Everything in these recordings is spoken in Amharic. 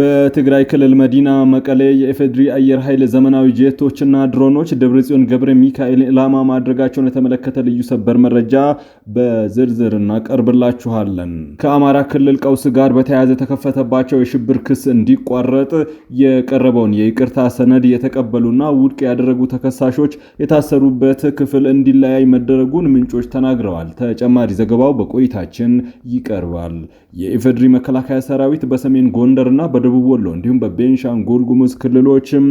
በትግራይ ክልል መዲና መቀሌ የኢፌድሪ አየር ኃይል ዘመናዊ ጄቶችና ድሮኖች ደብረጽዮን ገብረ ሚካኤል ኢላማ ማድረጋቸውን የተመለከተ ልዩ ሰበር መረጃ በዝርዝር እናቀርብላችኋለን። ከአማራ ክልል ቀውስ ጋር በተያያዘ ተከፈተባቸው የሽብር ክስ እንዲቋረጥ የቀረበውን የይቅርታ ሰነድ የተቀበሉና ውድቅ ያደረጉ ተከሳሾች የታሰሩበት ክፍል እንዲለያይ መደረጉን ምንጮች ተናግረዋል። ተጨማሪ ዘገባው በቆይታችን ይቀርባል። የኢፌድሪ መከላከያ ሰራዊት በሰሜን ጎንደርና በደቡብ ወሎ እንዲሁም በቤንሻንጉል ጉሙዝ ክልሎችም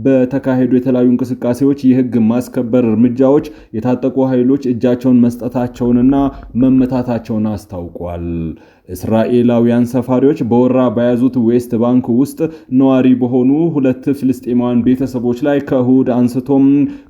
በተካሄዱ የተለያዩ እንቅስቃሴዎች የህግ ማስከበር እርምጃዎች የታጠቁ ኃይሎች እጃቸውን መስጠታቸውንና መመታታቸውን አስታውቋል። እስራኤላውያን ሰፋሪዎች በወራ በያዙት ዌስት ባንክ ውስጥ ነዋሪ በሆኑ ሁለት ፍልስጤማውያን ቤተሰቦች ላይ ከእሁድ አንስቶም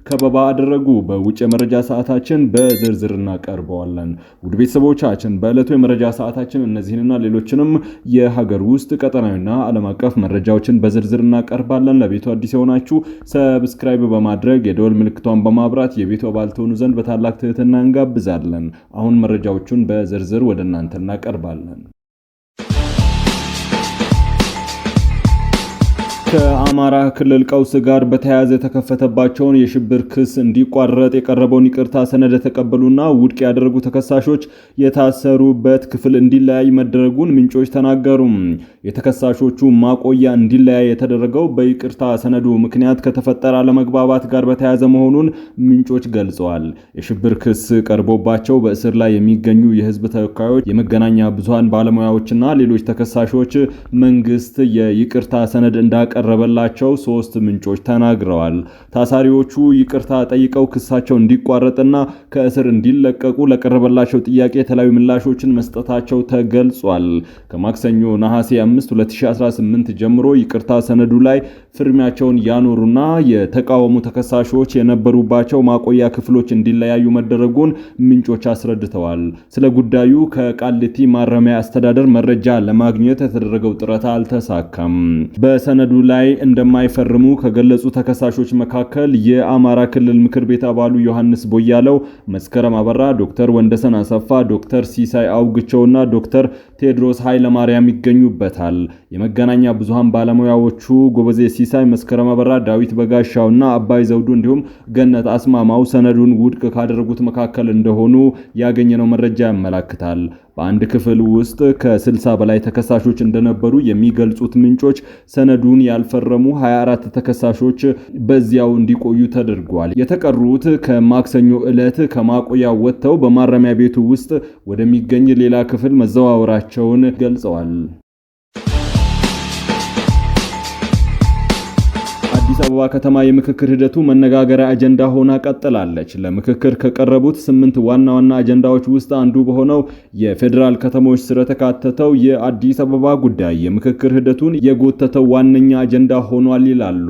ከበባ አደረጉ። በውጭ የመረጃ ሰዓታችን በዝርዝር እናቀርበዋለን። ውድ ቤተሰቦቻችን በዕለቱ የመረጃ ሰዓታችን እነዚህንና ሌሎችንም የሀገር ውስጥ ቀጠናዊና ዓለም አቀፍ መረጃዎችን በዝርዝር እናቀርባለን። ለቤቱ አዲስ የሆናችሁ ሰብስክራይብ በማድረግ የደወል ምልክቷን በማብራት የቤቱ አባል ትሆኑ ዘንድ በታላቅ ትህትና እንጋብዛለን። አሁን መረጃዎቹን በዝርዝር ወደ እናንተ እናቀርባለን። ከአማራ ክልል ቀውስ ጋር በተያያዘ የተከፈተባቸውን የሽብር ክስ እንዲቋረጥ የቀረበውን ይቅርታ ሰነድ የተቀበሉና ውድቅ ያደረጉ ተከሳሾች የታሰሩበት ክፍል እንዲለያይ መደረጉን ምንጮች ተናገሩ። የተከሳሾቹ ማቆያ እንዲለያይ የተደረገው በይቅርታ ሰነዱ ምክንያት ከተፈጠረ አለመግባባት ጋር በተያያዘ መሆኑን ምንጮች ገልጸዋል። የሽብር ክስ ቀርቦባቸው በእስር ላይ የሚገኙ የህዝብ ተወካዮች፣ የመገናኛ ብዙሃን ባለሙያዎችና ሌሎች ተከሳሾች መንግስት የይቅርታ ሰነድ እንዳቀረበላቸው ሶስት ምንጮች ተናግረዋል። ታሳሪዎቹ ይቅርታ ጠይቀው ክሳቸው እንዲቋረጥና ከእስር እንዲለቀቁ ለቀረበላቸው ጥያቄ የተለያዩ ምላሾችን መስጠታቸው ተገልጿል። ከማክሰኞ ነሐሴ 5 2018 ጀምሮ ይቅርታ ሰነዱ ላይ ፍርሚያቸውን ያኖሩና የተቃወሙ ተከሳሾች የነበሩባቸው ማቆያ ክፍሎች እንዲለያዩ መደረጉን ምንጮች አስረድተዋል። ስለ ጉዳዩ ከቃሊቲ ማረሚያ አስተዳደር መረጃ ለማግኘት የተደረገው ጥረት አልተሳካም። በሰነዱ ላይ እንደማይፈርሙ ከገለጹ ተከሳሾች መካከል የአማራ ክልል ምክር ቤት አባሉ ዮሐንስ ቦያለው፣ መስከረም አበራ፣ ዶክተር ወንደሰን አሰፋ፣ ዶክተር ሲሳይ አውግቸውና ዶክተር ቴድሮስ ኃይለማርያም ይገኙበታል። የመገናኛ ብዙሃን ባለሙያዎቹ ጎበዜ ሲሳይ፣ መስከረም አበራ፣ ዳዊት በጋሻውና አባይ ዘውዱ እንዲሁም ገነት አስማማው ሰነዱን ውድቅ ካደረጉት መካከል እንደሆኑ ያገኘነው መረጃ ያመለክታል። በአንድ ክፍል ውስጥ ከ60 በላይ ተከሳሾች እንደነበሩ የሚገልጹት ምንጮች ሰነዱን ያልፈረሙ 24 ተከሳሾች በዚያው እንዲቆዩ ተደርጓል። የተቀሩት ከማክሰኞ ዕለት ከማቆያ ወጥተው በማረሚያ ቤቱ ውስጥ ወደሚገኝ ሌላ ክፍል መዘዋወራቸውን ገልጸዋል። አዲስ አበባ ከተማ የምክክር ሂደቱ መነጋገሪያ አጀንዳ ሆና ቀጥላለች። ለምክክር ከቀረቡት 8 ዋና ዋና አጀንዳዎች ውስጥ አንዱ በሆነው የፌዴራል ከተሞች ስር የተካተተው የአዲስ አበባ ጉዳይ የምክክር ሂደቱን የጎተተው ዋነኛ አጀንዳ ሆኗል ይላሉ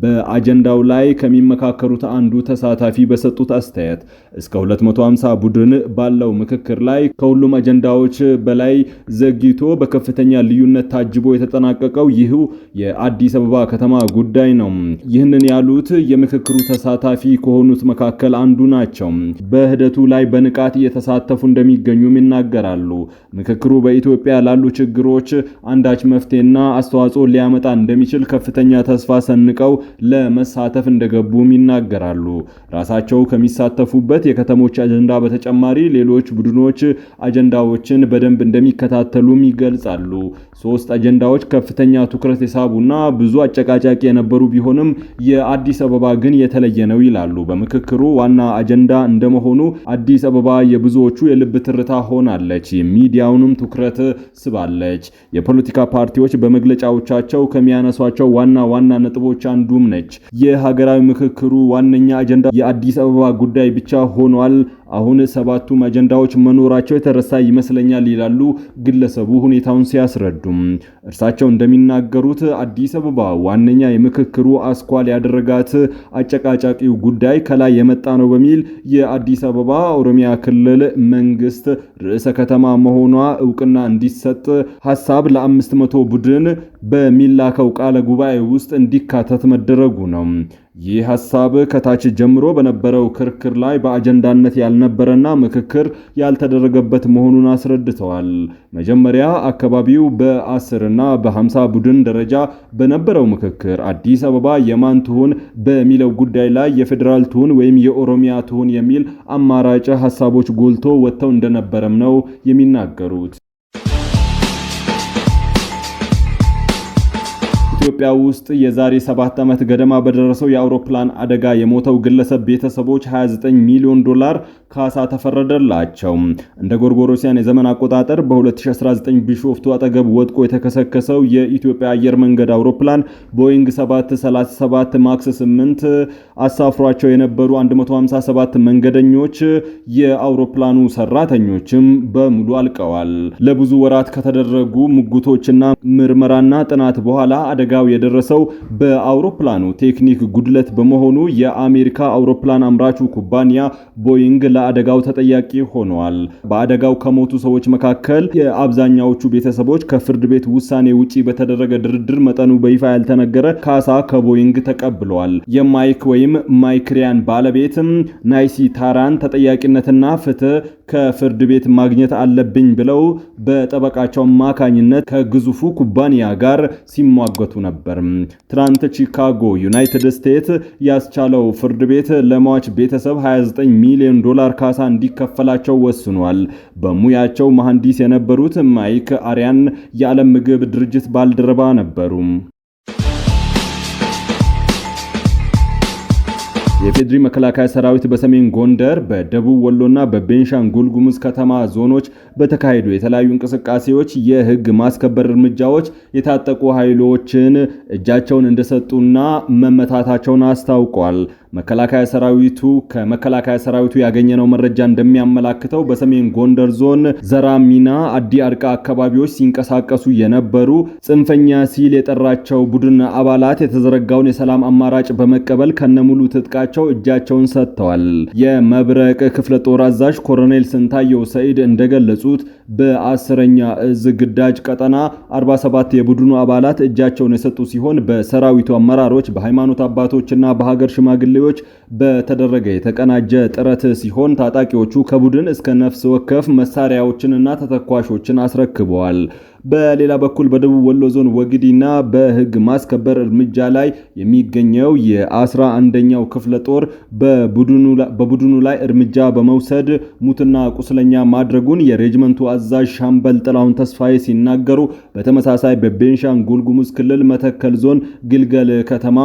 በአጀንዳው ላይ ከሚመካከሩት አንዱ ተሳታፊ በሰጡት አስተያየት። እስከ 250 ቡድን ባለው ምክክር ላይ ከሁሉም አጀንዳዎች በላይ ዘግይቶ በከፍተኛ ልዩነት ታጅቦ የተጠናቀቀው ይህ የአዲስ አበባ ከተማ ጉዳይ ነው። ይህንን ያሉት የምክክሩ ተሳታፊ ከሆኑት መካከል አንዱ ናቸው። በሂደቱ ላይ በንቃት እየተሳተፉ እንደሚገኙም ይናገራሉ። ምክክሩ በኢትዮጵያ ላሉ ችግሮች አንዳች መፍትሄና አስተዋጽኦ ሊያመጣ እንደሚችል ከፍተኛ ተስፋ ሰንቀው ለመሳተፍ እንደገቡም ይናገራሉ። ራሳቸው ከሚሳተፉበት የከተሞች አጀንዳ በተጨማሪ ሌሎች ቡድኖች አጀንዳዎችን በደንብ እንደሚከታተሉም ይገልጻሉ። 3 አጀንዳዎች ከፍተኛ ትኩረት የሳቡና ብዙ አጨቃጫቂ የነበሩ ቢሆንም የአዲስ አበባ ግን የተለየ ነው ይላሉ። በምክክሩ ዋና አጀንዳ እንደመሆኑ አዲስ አበባ የብዙዎቹ የልብ ትርታ ሆናለች፣ የሚዲያውንም ትኩረት ስባለች። የፖለቲካ ፓርቲዎች በመግለጫዎቻቸው ከሚያነሷቸው ዋና ዋና ነጥቦች አንዱም ነች። የሀገራዊ ምክክሩ ዋነኛ አጀንዳ የአዲስ አበባ ጉዳይ ብቻ ሆኗል። አሁን 7ቱም አጀንዳዎች መኖራቸው የተረሳ ይመስለኛል ይላሉ ግለሰቡ ሁኔታውን ሲያስረዱም። እርሳቸው እንደሚናገሩት አዲስ አበባ ዋነኛ የምክክሩ አስኳል ያደረጋት አጨቃጫቂው ጉዳይ ከላይ የመጣ ነው በሚል የአዲስ አበባ ኦሮሚያ ክልል መንግስት ርዕሰ ከተማ መሆኗ እውቅና እንዲሰጥ ሐሳብ ለ500 ቡድን በሚላከው ቃለ ጉባኤ ውስጥ እንዲካተት መደረጉ ነው። ይህ ሐሳብ ከታች ጀምሮ በነበረው ክርክር ላይ በአጀንዳነት ያልነበረና ምክክር ያልተደረገበት መሆኑን አስረድተዋል። መጀመሪያ አካባቢው በ10 እና በ50 ቡድን ደረጃ በነበረው ምክክር አዲስ አበባ የማን ትሁን በሚለው ጉዳይ ላይ የፌዴራል ትሁን ወይም የኦሮሚያ ትሁን የሚል አማራጭ ሐሳቦች ጎልቶ ወጥተው እንደነበረም ነው የሚናገሩት። ኢትዮጵያ ውስጥ የዛሬ 7 ዓመት ገደማ በደረሰው የአውሮፕላን አደጋ የሞተው ግለሰብ ቤተሰቦች 29 ሚሊዮን ዶላር ካሳ ተፈረደላቸው። እንደ ጎርጎሮሲያን የዘመን አቆጣጠር በ2019 ቢሾፍቱ አጠገብ ወድቆ የተከሰከሰው የኢትዮጵያ አየር መንገድ አውሮፕላን ቦይንግ 737 ማክስ 8 አሳፍሯቸው የነበሩ 157 መንገደኞች የአውሮፕላኑ ሰራተኞችም በሙሉ አልቀዋል። ለብዙ ወራት ከተደረጉ ሙግቶችና ምርመራና ጥናት በኋላ አደጋው የደረሰው በአውሮፕላኑ ቴክኒክ ጉድለት በመሆኑ የአሜሪካ አውሮፕላን አምራቹ ኩባንያ ቦይንግ ለአደጋው ተጠያቂ ሆነዋል። በአደጋው ከሞቱ ሰዎች መካከል የአብዛኛዎቹ ቤተሰቦች ከፍርድ ቤት ውሳኔ ውጪ በተደረገ ድርድር መጠኑ በይፋ ያልተነገረ ካሳ ከቦይንግ ተቀብለዋል። የማይክ ወይም ማይክሪያን ባለቤትም ናይሲ ታራን ተጠያቂነትና ፍትህ ከፍርድ ቤት ማግኘት አለብኝ ብለው በጠበቃቸው አማካኝነት ከግዙፉ ኩባንያ ጋር ሲሟገቱ ነበር። ትናንት ቺካጎ ዩናይትድ ስቴትስ ያስቻለው ፍርድ ቤት ለሟች ቤተሰብ 29 ሚሊዮን ዶላር ካሳ እንዲከፈላቸው ወስኗል። በሙያቸው መሐንዲስ የነበሩት ማይክ አሪያን የዓለም ምግብ ድርጅት ባልደረባ ነበሩ። የፌድሪ መከላከያ ሰራዊት በሰሜን ጎንደር በደቡብ ወሎና በቤንሻንጉል ጉሙዝ ከተማ ዞኖች በተካሄዱ የተለያዩ እንቅስቃሴዎች የህግ ማስከበር እርምጃዎች የታጠቁ ኃይሎችን እጃቸውን እንደሰጡና መመታታቸውን አስታውቋል። ከመከላከያ ሰራዊቱ ያገኘነው መረጃ እንደሚያመላክተው በሰሜን ጎንደር ዞን ዘራሚና አዲ አርቃ አካባቢዎች ሲንቀሳቀሱ የነበሩ ጽንፈኛ ሲል የጠራቸው ቡድን አባላት የተዘረጋውን የሰላም አማራጭ በመቀበል ከነሙሉ ትጥቃቸው እጃቸውን ሰጥተዋል። የመብረቅ ክፍለ ጦር አዛዥ ኮሎኔል ስንታየው ሰይድ እንደገለጹት በ10ኛ እዝ ግዳጅ ቀጠና 47 የቡድኑ አባላት እጃቸውን የሰጡ ሲሆን በሰራዊቱ አመራሮች፣ በሃይማኖት አባቶችና በሀገር ሽማግሌዎች በተደረገ የተቀናጀ ጥረት ሲሆን ታጣቂዎቹ ከቡድን እስከ ነፍስ ወከፍ መሳሪያዎችንና ተተኳሾችን አስረክበዋል። በሌላ በኩል በደቡብ ወሎ ዞን ወግዲና በህግ ማስከበር እርምጃ ላይ የሚገኘው የ11ኛው ክፍለ ጦር በቡድኑ ላይ እርምጃ በመውሰድ ሙትና ቁስለኛ ማድረጉን የሬጅመንቱ አዛዥ ሻምበል ጥላሁን ተስፋዬ ሲናገሩ፣ በተመሳሳይ በቤንሻንጉል ጉሙዝ ክልል መተከል ዞን ግልገል ከተማ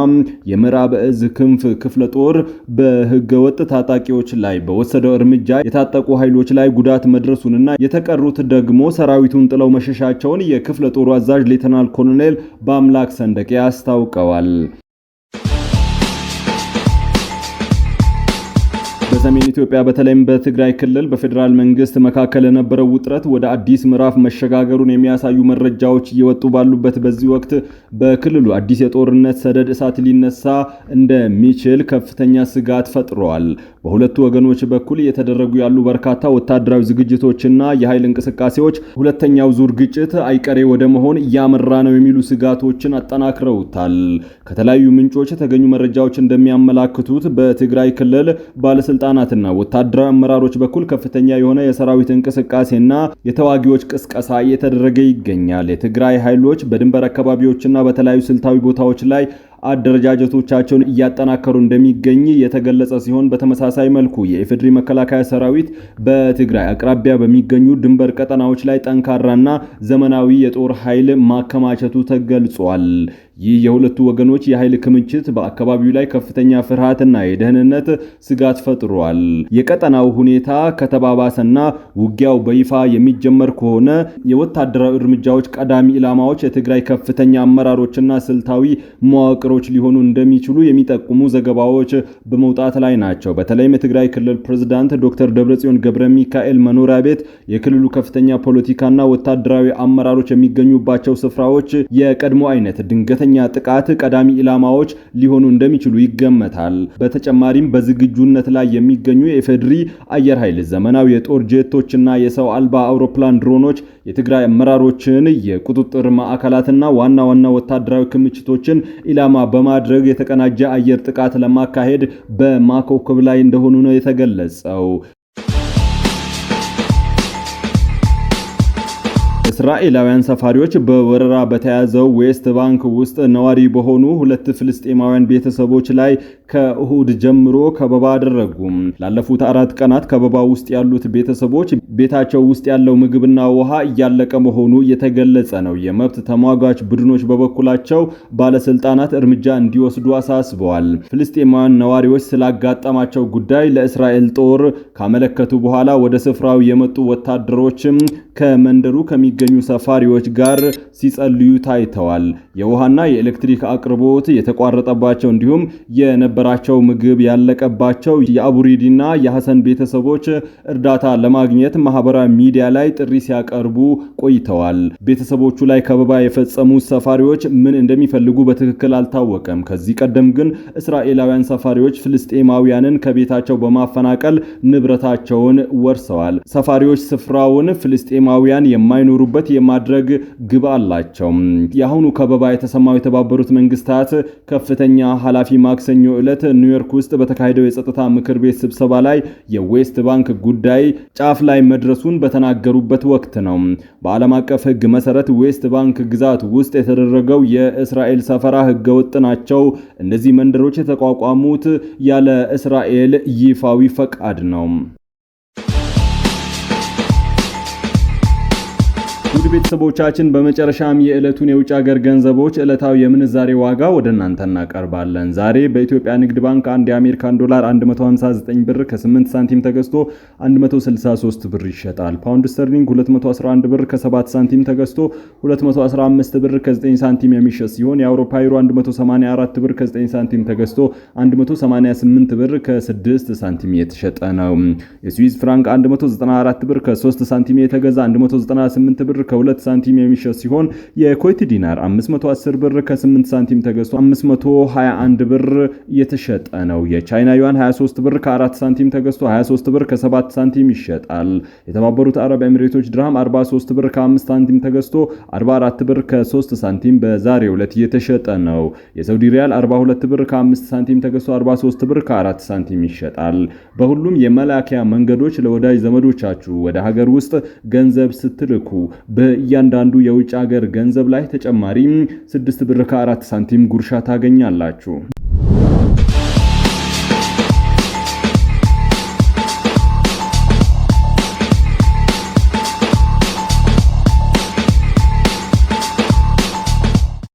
የምዕራብ እዝ ክንፍ ክፍለ ጦር በህገወጥ ታጣቂዎች ላይ በወሰደው እርምጃ የታጠቁ ኃይሎች ላይ ጉዳት መድረሱንና የተቀሩት ደግሞ ሰራዊቱን ጥለው መሸሻቸው የክፍለ ጦሩ አዛዥ ሌተናል ኮሎኔል በአምላክ ሰንደቄ አስታውቀዋል። በሰሜን ኢትዮጵያ በተለይም በትግራይ ክልል በፌዴራል መንግስት መካከል የነበረው ውጥረት ወደ አዲስ ምዕራፍ መሸጋገሩን የሚያሳዩ መረጃዎች እየወጡ ባሉበት በዚህ ወቅት በክልሉ አዲስ የጦርነት ሰደድ እሳት ሊነሳ እንደሚችል ከፍተኛ ስጋት ፈጥሯል። በሁለቱ ወገኖች በኩል እየተደረጉ ያሉ በርካታ ወታደራዊ ዝግጅቶችና የኃይል እንቅስቃሴዎች ሁለተኛው ዙር ግጭት አይቀሬ ወደ መሆን እያመራ ነው የሚሉ ስጋቶችን አጠናክረውታል። ከተለያዩ ምንጮች የተገኙ መረጃዎች እንደሚያመላክቱት በትግራይ ክልል ባለስልጣናትና ወታደራዊ አመራሮች በኩል ከፍተኛ የሆነ የሰራዊት እንቅስቃሴና የተዋጊዎች ቅስቀሳ እየተደረገ ይገኛል። የትግራይ ኃይሎች በድንበር አካባቢዎችና በተለያዩ ስልታዊ ቦታዎች ላይ አደረጃጀቶቻቸውን እያጠናከሩ እንደሚገኝ የተገለጸ ሲሆን በተመሳሳይ መልኩ የኢፌድሪ መከላከያ ሰራዊት በትግራይ አቅራቢያ በሚገኙ ድንበር ቀጠናዎች ላይ ጠንካራና ዘመናዊ የጦር ኃይል ማከማቸቱ ተገልጿል። ይህ የሁለቱ ወገኖች የኃይል ክምችት በአካባቢው ላይ ከፍተኛ ፍርሃትና የደህንነት ስጋት ፈጥሯል። የቀጠናው ሁኔታ ከተባባሰና ውጊያው በይፋ የሚጀመር ከሆነ የወታደራዊ እርምጃዎች ቀዳሚ ኢላማዎች የትግራይ ከፍተኛ አመራሮችና ስልታዊ መዋቅሮች ሊሆኑ እንደሚችሉ የሚጠቁሙ ዘገባዎች በመውጣት ላይ ናቸው። በተለይም የትግራይ ክልል ፕሬዝዳንት ዶክተር ደብረጽዮን ገብረ ሚካኤል መኖሪያ ቤት፣ የክልሉ ከፍተኛ ፖለቲካና ወታደራዊ አመራሮች የሚገኙባቸው ስፍራዎች የቀድሞ አይነት ድንገተኛ ከፍተኛ ጥቃት ቀዳሚ ኢላማዎች ሊሆኑ እንደሚችሉ ይገመታል። በተጨማሪም በዝግጁነት ላይ የሚገኙ የኢፌዴሪ አየር ኃይል ዘመናዊ የጦር ጄቶችና የሰው አልባ አውሮፕላን ድሮኖች የትግራይ አመራሮችን የቁጥጥር ማዕከላትና ዋና ወታደራዊ ክምችቶችን ኢላማ በማድረግ የተቀናጀ አየር ጥቃት ለማካሄድ በማኮብኮብ ላይ እንደሆኑ ነው የተገለጸው። እስራኤላውያን ሰፋሪዎች በወረራ በተያዘው ዌስት ባንክ ውስጥ ነዋሪ በሆኑ 2 ፍልስጤማውያን ቤተሰቦች ላይ ከእሁድ ጀምሮ ከበባ አደረጉ። ላለፉት 4 ቀናት ከበባ ውስጥ ያሉት ቤተሰቦች ቤታቸው ውስጥ ያለው ምግብና ውሃ እያለቀ መሆኑ የተገለጸ ነው። የመብት ተሟጋች ቡድኖች በበኩላቸው ባለስልጣናት እርምጃ እንዲወስዱ አሳስበዋል። ፍልስጤማውያን ነዋሪዎች ስላጋጠማቸው ጉዳይ ለእስራኤል ጦር ካመለከቱ በኋላ ወደ ስፍራው የመጡ ወታደሮችም ከመንደሩ ከሚገኙ ሰፋሪዎች ጋር ሲጸልዩ ታይተዋል። የውሃና የኤሌክትሪክ አቅርቦት የተቋረጠባቸው እንዲሁም የነበራቸው ምግብ ያለቀባቸው የአቡሪዲና የሐሰን ቤተሰቦች እርዳታ ለማግኘት ማህበራዊ ሚዲያ ላይ ጥሪ ሲያቀርቡ ቆይተዋል። ቤተሰቦቹ ላይ ከበባ የፈጸሙ ሰፋሪዎች ምን እንደሚፈልጉ በትክክል አልታወቀም። ከዚህ ቀደም ግን እስራኤላውያን ሰፋሪዎች ፍልስጤማውያንን ከቤታቸው በማፈናቀል ንብረታቸውን ወርሰዋል። ሰፋሪዎች ስፍራውን ፍልስጤማውያን የማይኖሩበት የማድረግ ግብ አላቸው። የአሁኑ ከበባ የተሰማው የተባበሩት መንግስታት ከፍተኛ ኃላፊ ማክሰኞ ዕለት ኒውዮርክ ውስጥ በተካሄደው የጸጥታ ምክር ቤት ስብሰባ ላይ የዌስት ባንክ ጉዳይ ጫፍ ላይ መድረሱን በተናገሩበት ወቅት ነው። በዓለም አቀፍ ሕግ መሰረት ዌስት ባንክ ግዛት ውስጥ የተደረገው የእስራኤል ሰፈራ ሕገወጥ ናቸው። እነዚህ መንደሮች የተቋቋሙት ያለ እስራኤል ይፋዊ ፈቃድ ነው። ውድ ቤተሰቦቻችን በመጨረሻም የዕለቱን የውጭ ሀገር ገንዘቦች ዕለታዊ የምንዛሬ ዋጋ ወደ እናንተ እናቀርባለን። ዛሬ በኢትዮጵያ ንግድ ባንክ አንድ የአሜሪካን ዶላር 159 ብር ከ8 ሳንቲም ተገዝቶ 163 ብር ይሸጣል። ፓውንድ ስተርሊንግ 211 ብር ከ7 ሳንቲም ተገዝቶ 215 ብር ከ9 ሳንቲም የሚሸጥ ሲሆን የአውሮፓ ዩሮ 184 ብር ከ9 ሳንቲም ተገዝቶ 188 ብር ከ6 ሳንቲም የተሸጠ ነው። የስዊዝ ፍራንክ 194 ብር ከ3 ሳንቲም የተገዛ 198 ብር ከ2 ሳንቲም የሚሸጥ ሲሆን የኩዌት ዲናር 510 ብር ከ8 ሳንቲም ተገዝቶ 521 ብር የተሸጠ ነው። የቻይና ዩዋን 23 ብር ከ4 ሳንቲም ተገዝቶ 23 ብር ከ7 ሳንቲም ይሸጣል። የተባበሩት አረብ ኤሚሬቶች ድርሃም 43 ብር ከ5 ሳንቲም ተገዝቶ 44 ብር ከ3 ሳንቲም በዛሬው ዕለት የተሸጠ ነው። የሳውዲ ሪያል 42 ብር ከ5 ሳንቲም ተገዝቶ 43 ብር ከ4 ሳንቲም ይሸጣል። በሁሉም የመላኪያ መንገዶች ለወዳጅ ዘመዶቻችሁ ወደ ሀገር ውስጥ ገንዘብ ስትልኩ በእያንዳንዱ የውጭ ሀገር ገንዘብ ላይ ተጨማሪ 6 ብር ከ4 ሳንቲም ጉርሻ ታገኛላችሁ።